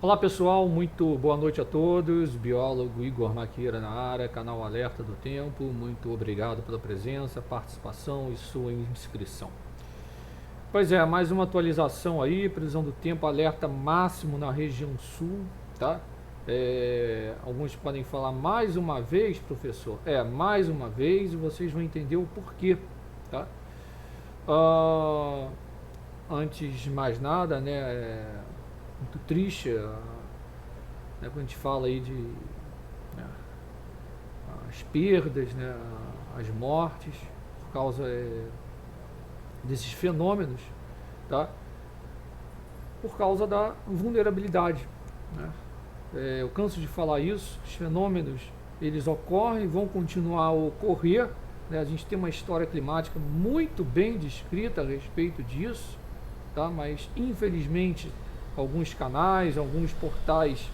Olá pessoal, muito boa noite a todos. Biólogo Igor Maqueira na área, canal Alerta do Tempo. Muito obrigado pela presença, participação e sua inscrição. Pois é, mais uma atualização aí, previsão do tempo, alerta máximo na região sul, tá? Alguns podem falar mais uma vez, professor. Mais uma vez e vocês vão entender o porquê, tá? Ah, Antes de mais nada, né? Muito triste, né, quando a gente fala aí de né, as perdas, né, as mortes por causa desses fenômenos, tá? Por causa da vulnerabilidade, né? Eu canso de falar isso, os fenômenos eles ocorrem, vão continuar a ocorrer, né? A gente tem uma história climática muito bem descrita a respeito disso, tá? Mas infelizmente alguns canais, alguns portais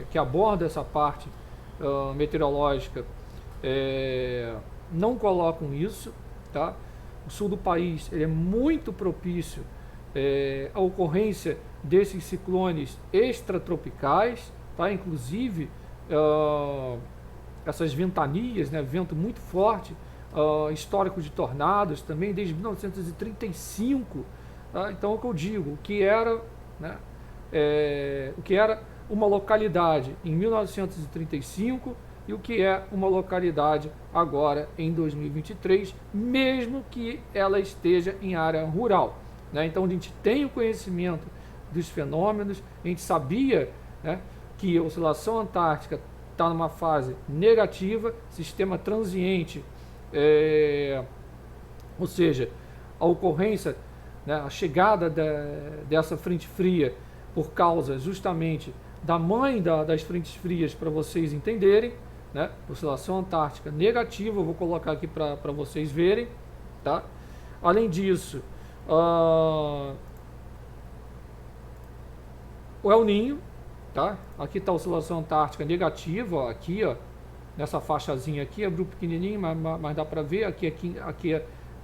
que abordam essa parte meteorológica não colocam isso, tá? O sul do país ele é muito propício à ocorrência desses ciclones extratropicais, tá? Inclusive essas ventanias, né? Vento muito forte, histórico de tornados também desde 1935, tá? Então é o que eu digo, o que era, né? O que era uma localidade em 1935 e o que é uma localidade agora em 2023, mesmo que ela esteja em área rural, né? Então a gente tem o conhecimento dos fenômenos, a gente sabia, né, que a oscilação antártica está numa fase negativa, sistema transiente, ou seja, a ocorrência, né, a chegada dessa frente fria por causa justamente da mãe das frentes frias, para vocês entenderem, né? Oscilação antártica negativa, eu vou colocar aqui para vocês verem, tá? Além disso, o El Ninho, tá? Aqui está a oscilação antártica negativa, ó, aqui, ó, nessa faixazinha aqui, é grupo pequenininho, mas dá para ver, aqui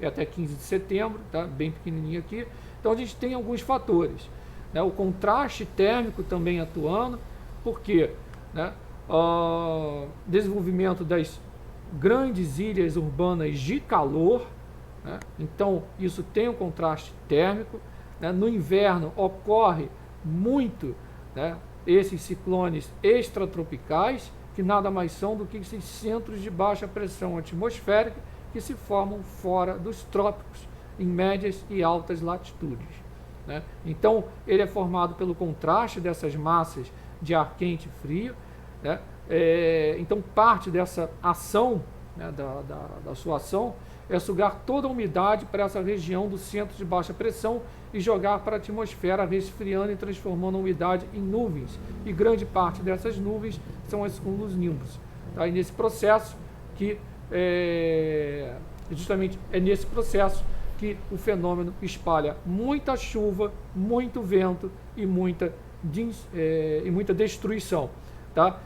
é até 15 de setembro, tá? Bem pequenininho aqui. Então a gente tem alguns fatores, né? O contraste térmico também atuando, porque, né, desenvolvimento das grandes ilhas urbanas de calor, né? Então isso tem um contraste térmico, né? No inverno ocorre muito, né, esses ciclones extratropicais, que nada mais são do que esses centros de baixa pressão atmosférica que se formam fora dos trópicos, em médias e altas latitudes, né? Então, ele é formado pelo contraste dessas massas de ar quente e frio, né? Então, parte dessa ação, né, da sua ação, é sugar toda a umidade para essa região do centro de baixa pressão e jogar para a atmosfera, resfriando e transformando a umidade em nuvens. E grande parte dessas nuvens são os cumulonimbus. Tá? E nesse processo que justamente é nesse processo que o fenômeno espalha muita chuva, muito vento e muita destruição, tá?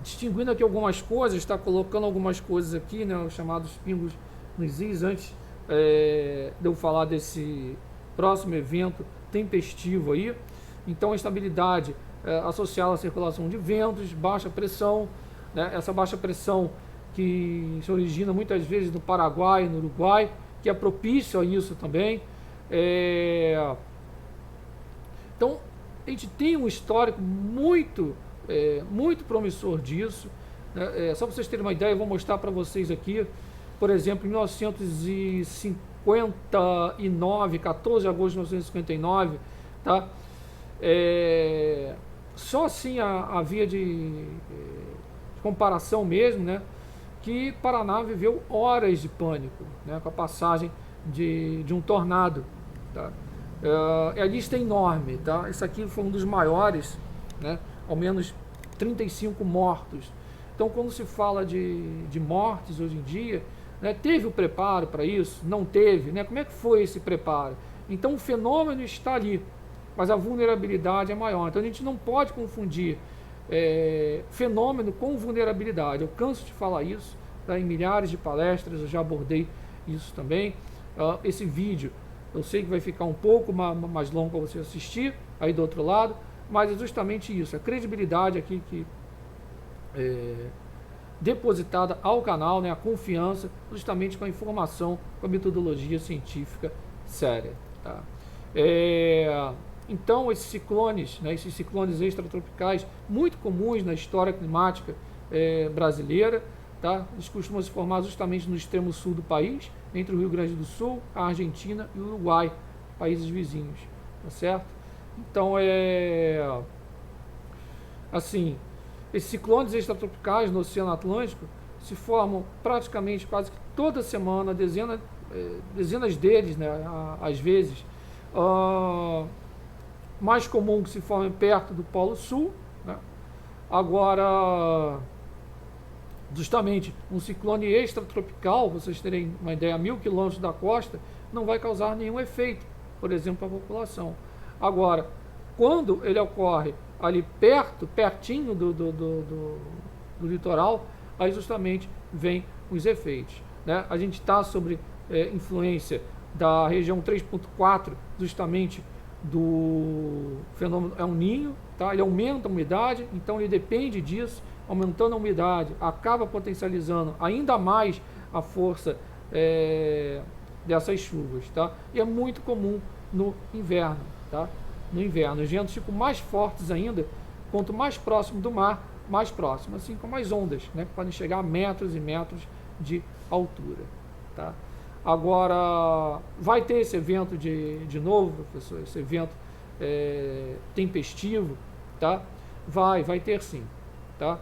Distinguindo aqui algumas coisas, está colocando algumas coisas aqui, né, os chamados pingos nos is, antes de eu falar desse próximo evento tempestivo aí. Então a estabilidade associada à circulação de ventos, baixa pressão, né, essa baixa pressão que se origina muitas vezes no Paraguai, no Uruguai, que é propício a isso também. Então a gente tem um histórico muito promissor disso, né? Só para vocês terem uma ideia, eu vou mostrar para vocês aqui, por exemplo, em 1959, 14 de agosto de 1959, tá? Só assim a via de comparação mesmo, né? Que Paraná viveu horas de pânico, né? Com a passagem de um tornado, tá? A lista é enorme, tá? Isso aqui foi um dos maiores, né? Ao menos 35 mortos. Então, quando se fala de mortes hoje em dia, né, teve o preparo para isso? Não teve, né? Como é que foi esse preparo? Então, o fenômeno está ali, mas a vulnerabilidade é maior. Então, a gente não pode confundir fenômeno com vulnerabilidade. Eu canso de falar isso, tá? Em milhares de palestras eu já abordei isso também. Esse vídeo Eu sei que vai ficar um pouco mais longo para você assistir, aí do outro lado, mas é justamente isso, a credibilidade aqui que depositada ao canal, né, a confiança, justamente com a informação, com a metodologia científica séria. Tá? Então, esses ciclones extratropicais, muito comuns na história climática brasileira, tá? Eles costumam se formar justamente no extremo sul do país, entre o Rio Grande do Sul, a Argentina e o Uruguai, países vizinhos, tá certo? Então, assim, esses ciclones extratropicais no Oceano Atlântico se formam praticamente quase que toda semana, dezenas deles, né, às vezes. Mais comum que se formem perto do Polo Sul, né? Agora, justamente, um ciclone extratropical, vocês terem uma ideia, a 1000 quilômetros da costa, não vai causar nenhum efeito, por exemplo, para a população. Agora, quando ele ocorre ali pertinho do litoral, aí justamente vem os efeitos, né? A gente está sobre influência da região 3.4, justamente do fenômeno El Niño, tá? Ele aumenta a umidade, então ele depende disso, aumentando a umidade, acaba potencializando ainda mais a força dessas chuvas, tá? E é muito comum no inverno, tá? No inverno, os ventos ficam mais fortes ainda, quanto mais próximo do mar, mais próximo, assim como as ondas, né? Que podem chegar a metros e metros de altura, tá? Agora, vai ter esse evento de novo, professor, esse evento tempestivo, tá? Vai ter sim, tá?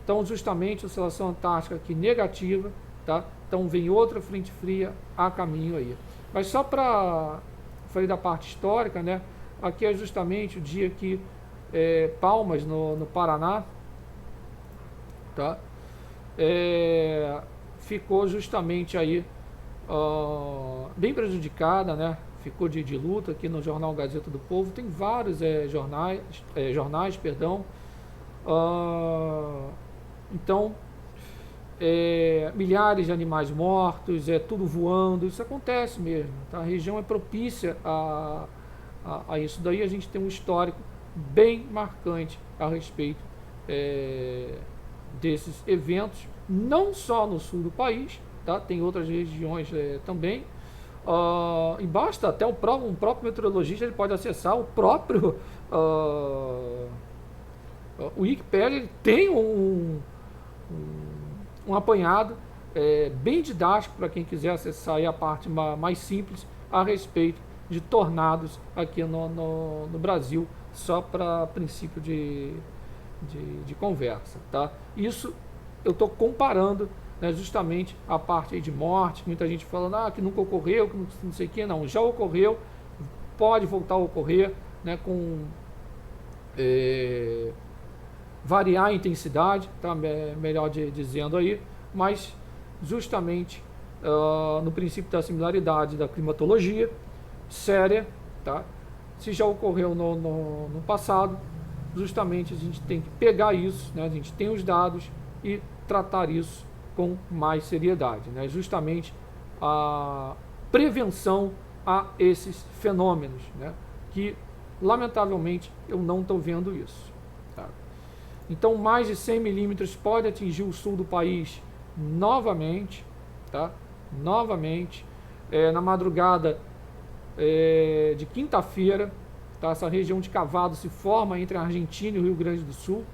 Então, justamente, a oscilação antártica aqui negativa, tá? Então, vem outra frente fria a caminho aí. Mas só para... Falei da parte histórica, né? Aqui é justamente o dia que Palmas, no Paraná, tá? Ficou justamente aí bem prejudicada, né? Ficou de luta aqui no jornal Gazeta do Povo. Tem vários jornais, perdão. Então, milhares de animais mortos, tudo voando, isso acontece mesmo, tá? A região é propícia a isso daí. A gente tem um histórico bem marcante a respeito desses eventos, não só no sul do país, tá? Tem outras regiões também. E basta até um próprio meteorologista, ele pode acessar o próprio o Wikipedia, ele tem um apanhado bem didático para quem quiser acessar aí a parte mais simples a respeito de tornados aqui no Brasil, só para princípio de conversa, tá? Isso eu estou comparando, né, justamente a parte aí de morte, muita gente falando que nunca ocorreu, que não sei o que, não, já ocorreu, pode voltar a ocorrer, né, com variar a intensidade, tá, melhor dizendo aí, mas justamente no princípio da similaridade da climatologia séria, tá? Se já ocorreu no passado, justamente a gente tem que pegar isso, né? A gente tem os dados e tratar isso com mais seriedade, né? Justamente a prevenção a esses fenômenos, né? Que lamentavelmente eu não estou vendo isso, tá? Então, mais de 100 milímetros pode atingir o sul do país novamente, tá? Novamente, na madrugada de quinta-feira, tá? Essa região de cavado se forma entre a Argentina e o Rio Grande do Sul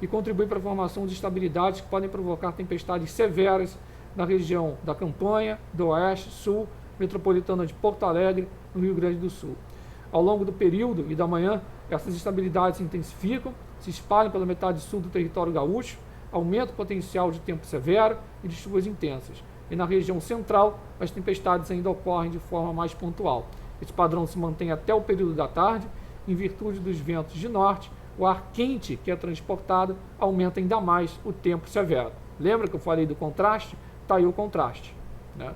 e contribui para a formação de instabilidades que podem provocar tempestades severas na região da Campanha, do Oeste, Sul, metropolitana de Porto Alegre, no Rio Grande do Sul. Ao longo do período e da manhã, essas instabilidades se intensificam, se espalham pela metade sul do território gaúcho, aumenta o potencial de tempo severo e de chuvas intensas. E na região central, as tempestades ainda ocorrem de forma mais pontual. Esse padrão se mantém até o período da tarde, em virtude dos ventos de norte, o ar quente que é transportado aumenta ainda mais o tempo severo. Lembra que eu falei do contraste? Está aí o contraste, né?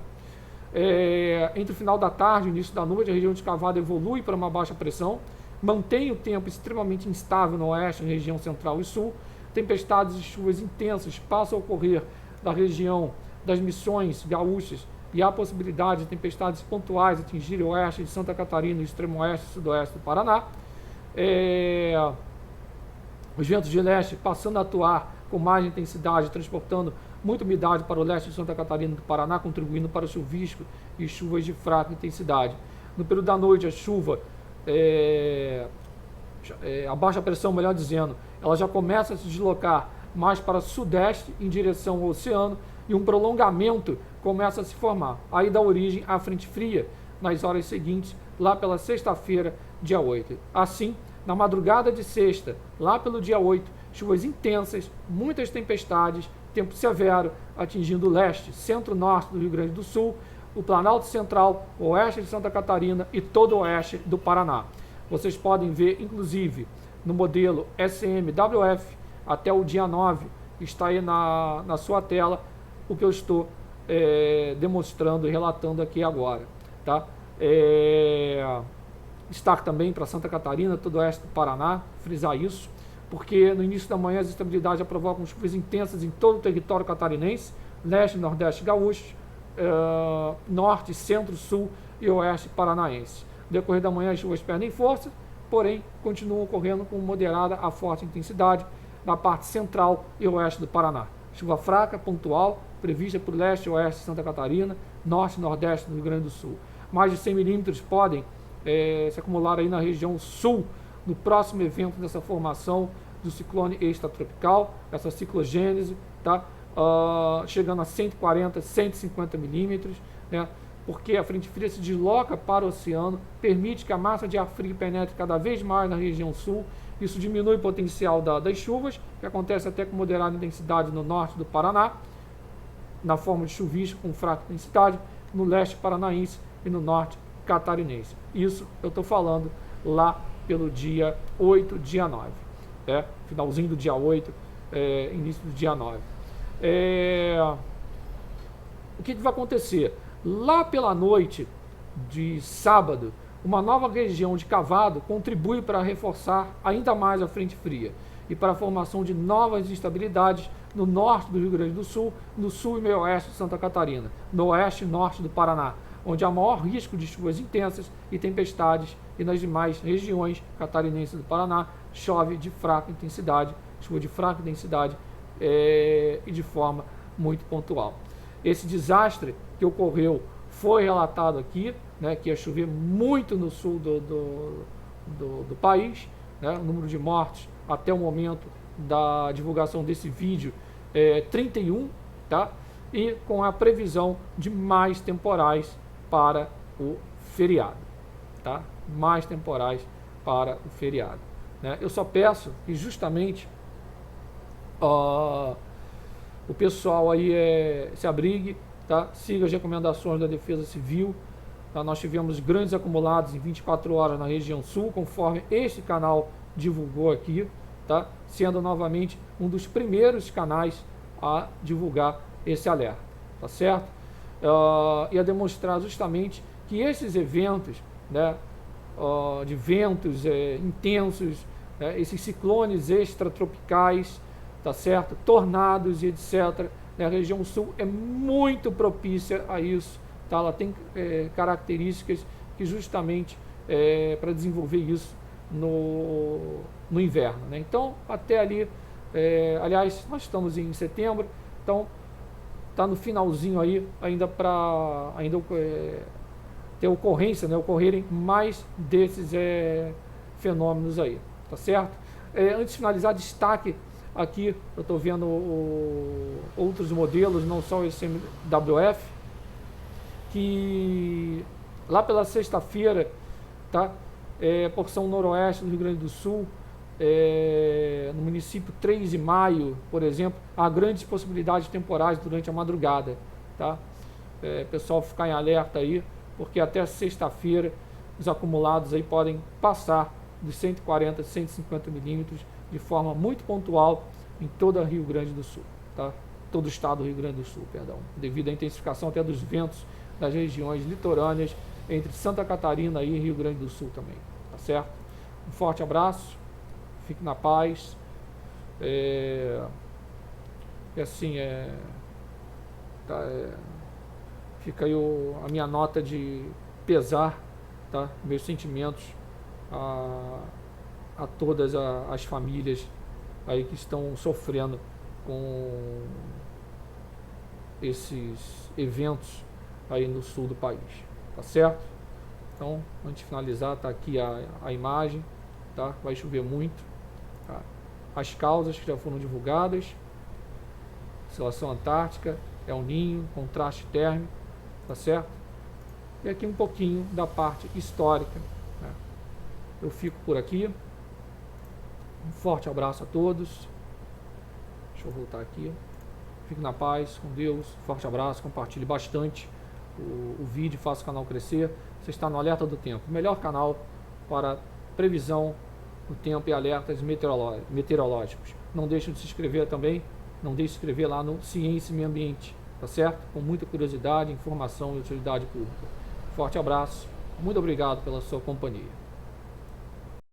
Entre o final da tarde e o início da noite, a região de cavado evolui para uma baixa pressão, mantém o tempo extremamente instável no oeste, na região central e sul, tempestades e chuvas intensas passam a ocorrer da região das Missões Gaúchas e há possibilidade de tempestades pontuais atingirem o oeste de Santa Catarina e o extremo oeste e sudoeste do Paraná. Os ventos de leste passando a atuar com mais intensidade, transportando muita umidade para o leste de Santa Catarina e do Paraná, contribuindo para chuvisco e chuvas de fraca intensidade. No período da noite, a chuva, a baixa pressão, melhor dizendo, ela já começa a se deslocar mais para sudeste, em direção ao oceano, e um prolongamento começa a se formar. Aí dá origem à frente fria nas horas seguintes, lá pela sexta-feira, dia 8. Assim, na madrugada de sexta, lá pelo dia 8, chuvas intensas, muitas tempestades, tempo severo, atingindo o leste, centro-norte do Rio Grande do Sul, o Planalto Central, o oeste de Santa Catarina e todo o oeste do Paraná. Vocês podem ver, inclusive, no modelo SMWF, até o dia 9, está aí na sua tela, o que eu estou demonstrando e relatando aqui agora. Tá? Destaque também para Santa Catarina, todo o oeste do Paraná, frisar isso, porque no início da manhã as instabilidades já provocam chuvas intensas em todo o território catarinense, leste e nordeste gaúcho, norte, centro, sul e oeste paranaense. No decorrer da manhã as chuvas perdem força, porém continuam ocorrendo com moderada a forte intensidade na parte central e oeste do Paraná. Chuva fraca, pontual, prevista por leste e oeste de Santa Catarina, norte e nordeste do Rio Grande do Sul. Mais de 100 milímetros podem se acumular aí na região sul, no próximo evento dessa formação do ciclone extratropical, essa ciclogênese, tá? Chegando a 140, 150 milímetros, né? Porque a frente fria se desloca para o oceano, permite que a massa de ar frio penetre cada vez mais na região sul. Isso diminui o potencial das chuvas, que acontece até com moderada intensidade no norte do Paraná, na forma de chuvisco com fraca intensidade, no leste paranaense e no norte catarinense. Isso eu estou falando lá pelo dia 8, dia 9. Finalzinho do dia 8, início do dia 9. O que vai acontecer? Lá pela noite de sábado, uma nova região de cavado contribui para reforçar ainda mais a frente fria e para a formação de novas instabilidades no norte do Rio Grande do Sul, no sul e meio oeste de Santa Catarina, no oeste e norte do Paraná, onde há maior risco de chuvas intensas e tempestades, e nas demais regiões catarinenses do Paraná chove de fraca intensidade, chuva de fraca intensidade e de forma muito pontual. Esse desastre que ocorreu foi relatado aqui, né, que ia chover muito no sul do país, né, o número de mortes até o momento da divulgação desse vídeo 31, tá? E com a previsão de mais temporais para o feriado, tá? Mais temporais para o feriado, né? Eu só peço que justamente o pessoal aí se abrigue, tá? Siga as recomendações da Defesa Civil. Tá? Nós tivemos grandes acumulados em 24 horas na região sul, conforme este canal divulgou aqui, tá? Sendo novamente um dos primeiros canais a divulgar esse alerta, tá certo? E a demonstrar justamente que esses eventos, né, de ventos intensos, esses ciclones extratropicais, tá certo? Tornados e etc. A região sul é muito propícia a isso, tá? Ela tem características que justamente para desenvolver isso no inverno, né? Então, até ali, aliás, nós estamos em setembro, então está no finalzinho aí, ainda para ter ocorrência, né? Ocorrerem mais desses fenômenos aí, tá certo? Antes de finalizar, destaque aqui, eu estou vendo outros modelos, não só o SMWF, que lá pela sexta-feira, tá? Porção noroeste do Rio Grande do Sul, no município 3 de Maio, por exemplo, há grandes possibilidades temporais durante a madrugada, tá? Pessoal ficar em alerta aí, porque até sexta-feira os acumulados aí podem passar dos 140 a 150 milímetros de forma muito pontual em todo o Rio Grande do Sul, tá? Todo o estado do Rio Grande do Sul, perdão, devido à intensificação até dos ventos das regiões litorâneas entre Santa Catarina e Rio Grande do Sul também, tá certo? Um forte abraço, fique na paz, Fica aí a minha nota de pesar, tá? Meus sentimentos a todas as famílias aí que estão sofrendo com esses eventos aí no sul do país, tá certo? Então, antes de finalizar, tá aqui a imagem, tá? Vai chover muito, tá? As causas que já foram divulgadas: oscilação antártica, El Ninho, contraste térmico, tá certo? E aqui um pouquinho da parte histórica, né? Eu fico por aqui. Um forte abraço a todos. Deixa eu voltar aqui. Fique na paz, com Deus. Forte abraço, compartilhe bastante o vídeo, faça o canal crescer. Você está no Alerta do Tempo, o melhor canal para previsão do tempo e alertas meteorológicos. Não deixe de se inscrever também. Não deixe de se inscrever lá no Ciência e Meio Ambiente, tá certo? Com muita curiosidade, informação e utilidade pública. Forte abraço, muito obrigado pela sua companhia.